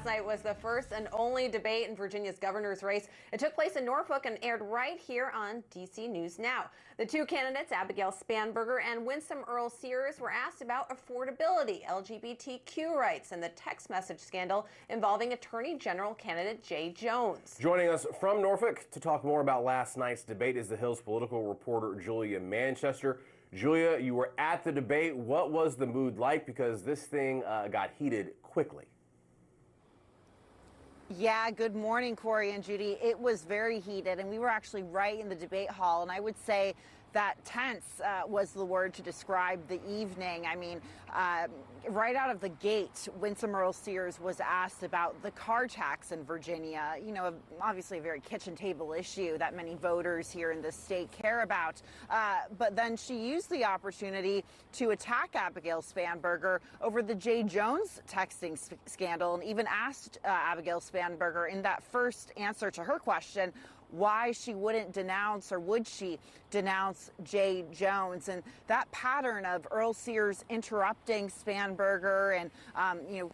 Last night was the first and only debate in Virginia's governor's race. It took place in Norfolk and aired right here on DC News Now. The two candidates, Abigail Spanberger and Winsome Earle-Sears, were asked about affordability, LGBTQ rights, and the text message scandal involving Attorney General candidate Jay Jones. Joining us from Norfolk to talk more about last night's debate is the Hill's political reporter Julia Manchester. Julia, you were at the debate. What was the mood like? Because this thing got heated quickly. Yeah, good morning, Corey and Judy. It was very heated, and we were actually right in the debate hall, and I would say that tense was the word to describe the evening. I mean, right out of the gate, Winsome Earle-Sears was asked about the car tax in Virginia, you know, obviously a very kitchen table issue that many voters here in this state care about. But then she used the opportunity to attack Abigail Spanberger over the Jay Jones texting scandal, and even asked Abigail Spanberger in that first answer to her question why she wouldn't denounce, or would she denounce, Jay Jones. And that pattern of Earle-Sears interrupting Spanberger and,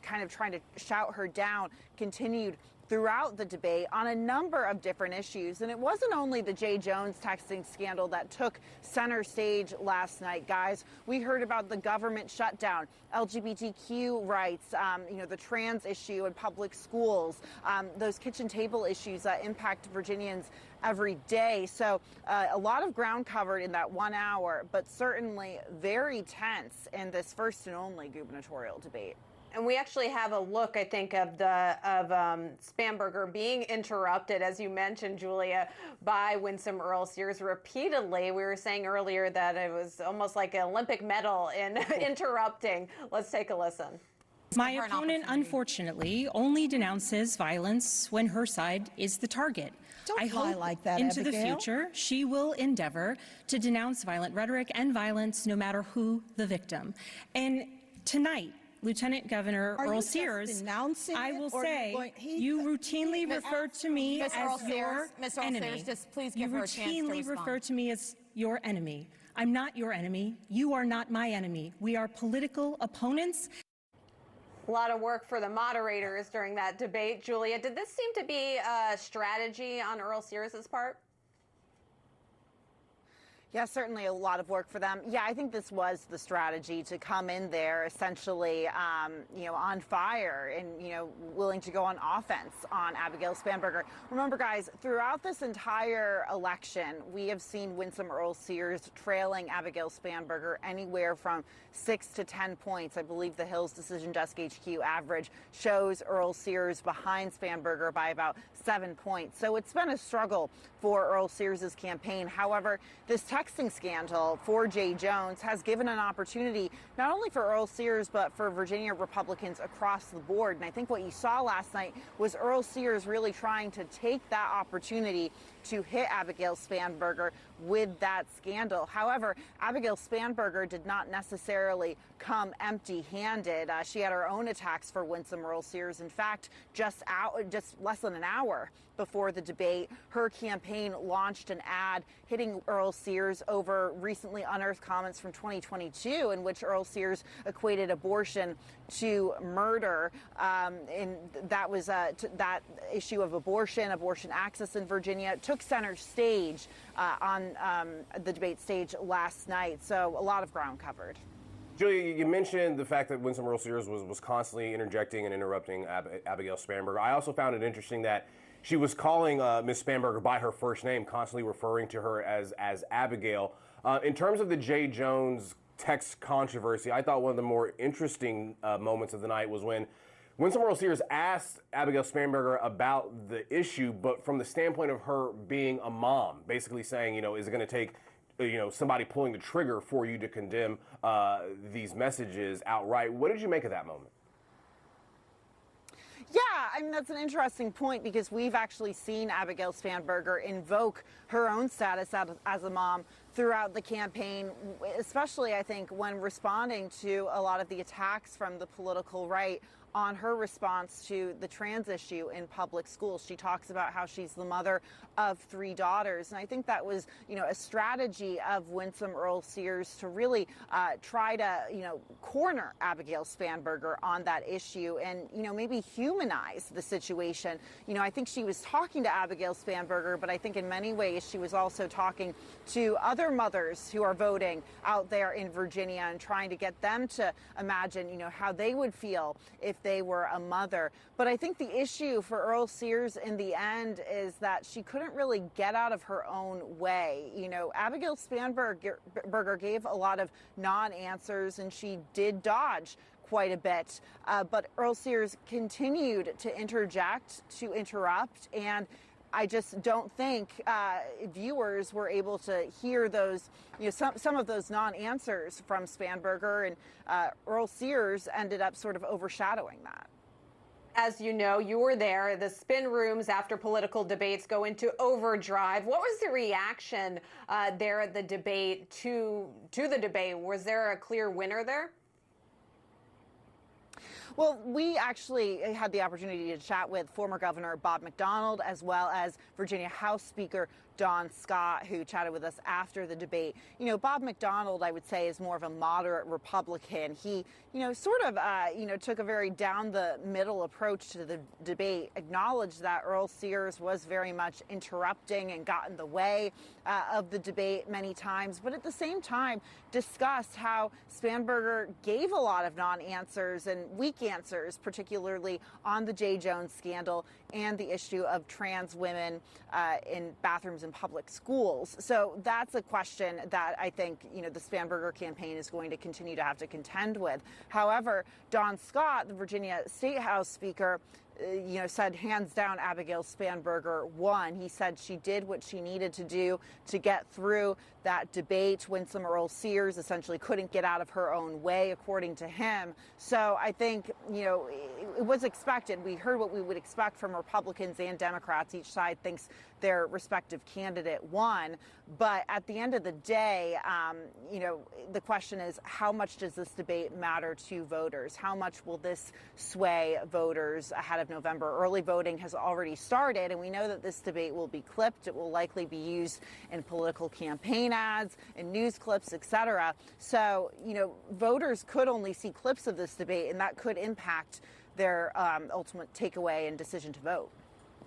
kind of trying to shout her down continued throughout the debate on a number of different issues. And it wasn't only the Jay Jones texting scandal that took center stage last night, guys. We heard about the government shutdown, LGBTQ rights, the trans issue in public schools, those kitchen table issues that impact Virginians every day. So a lot of ground covered in that 1 hour, but certainly very tense in this first and only gubernatorial debate. And we actually have a look, I think, of Spanberger being interrupted, as you mentioned, Julia, by Winsome Earle-Sears repeatedly. We were saying earlier that it was almost like an Olympic medal in interrupting. Let's take a listen. My opponent, unfortunately, only denounces violence when her side is the target. Don't I hope like that, into Abigail. the future she will endeavor to denounce violent rhetoric and violence no matter who the victim. And tonight, Lieutenant Governor Earle-Sears, I will say, you routinely refer to me as your enemy. Just please give her a chance to You routinely refer to me as your enemy. I'm not your enemy. You are not my enemy. We are political opponents. A lot of work for the moderators during that debate. Julia, did this seem to be a strategy on Earle-Sears' part? Yeah, certainly a lot of work for them. Yeah, I think this was the strategy, to come in there essentially, on fire and, willing to go on offense on Abigail Spanberger. Remember, guys, throughout this entire election, we have seen Winsome Earle-Sears trailing Abigail Spanberger anywhere from 6 to 10 points. I believe the Hill's Decision Desk HQ average shows Earle-Sears behind Spanberger by about 7 points. So it's been a struggle for Earle-Sears' campaign. However, this texting scandal for Jay Jones has given an opportunity not only for Earle-Sears but for Virginia Republicans across the board. And I think what you saw last night was Earle-Sears really trying to take that opportunity to hit Abigail Spanberger with that scandal. However, Abigail Spanberger did not necessarily come empty-handed. She had her own attacks for Winsome Earle-Sears. In fact, just less than an hour before the debate, her campaign launched an ad hitting Earle-Sears over recently unearthed comments from 2022 in which Earle-Sears equated abortion to murder. And that was that issue of abortion access in Virginia took center stage on the debate stage last night. So a lot of ground covered. Julia, you mentioned the fact that Winsome Earle-Sears was constantly interjecting and interrupting Abigail Spanberger. I also found it interesting that she was calling Ms. Spanberger by her first name, constantly referring to her as Abigail. In terms of the Jay Jones text controversy, I thought one of the more interesting moments of the night was when Winsome Earle-Sears asked Abigail Spanberger about the issue, but from the standpoint of her being a mom, basically saying, is it going to take somebody pulling the trigger for you to condemn these messages outright? What did you make of that moment? Yeah, I mean, that's an interesting point because we've actually seen Abigail Spanberger invoke her own status as a mom throughout the campaign, especially, I think, when responding to a lot of the attacks from the political right on her response to the trans issue in public schools. She talks about how she's the mother of 3 daughters. And I think that was, a strategy of Winsome Earle-Sears to really try to, corner Abigail Spanberger on that issue and, maybe humanize the situation. I think she was talking to Abigail Spanberger, but I think in many ways she was also talking to other mothers who are voting out there in Virginia and trying to get them to imagine, how they would feel if they were a mother. But I think the issue for Earle-Sears in the end is that she couldn't really get out of her own way. Abigail Spanberger gave a lot of non-answers, and she did dodge quite a bit. But Earle-Sears continued to interject, to interrupt, and I just don't think viewers were able to hear those, some of those non-answers from Spanberger, and Earle-Sears ended up sort of overshadowing that. As you know, you were there. The spin rooms after political debates go into overdrive. What was the reaction there at the debate to the debate? Was there a clear winner there? Well, we actually had the opportunity to chat with former Governor Bob McDonnell, as well as Virginia House Speaker Don Scott, who chatted with us after the debate. Bob McDonnell, I would say, is more of a moderate Republican. He, sort of, took a very down-the-middle approach to the debate, acknowledged that Earle-Sears was very much interrupting and got in the way of the debate many times, but at the same time discussed how Spanberger gave a lot of non-answers and weak answers, particularly on the J. Jones scandal and the issue of trans women in bathrooms in public schools. So that's a question that I think, the Spanberger campaign is going to continue to have to contend with. However, Don Scott, the Virginia State House Speaker, said hands down Abigail Spanberger won. He said she did what she needed to do to get through that debate. Winsome Earle-Sears essentially couldn't get out of her own way, according to him. So I think, it was expected. We heard what we would expect from Republicans and Democrats. Each side thinks their respective candidate won. But at the end of the day, the question is, how much does this debate matter to voters? How much will this sway voters ahead of November? Early voting has already started, and we know that this debate will be clipped. It will likely be used in political campaign ads, in news clips, etc. So, voters could only see clips of this debate, and that could impact their ultimate takeaway and decision to vote.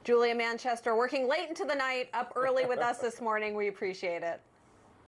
Julia Manchester working late into the night, up early with us this morning. We appreciate it.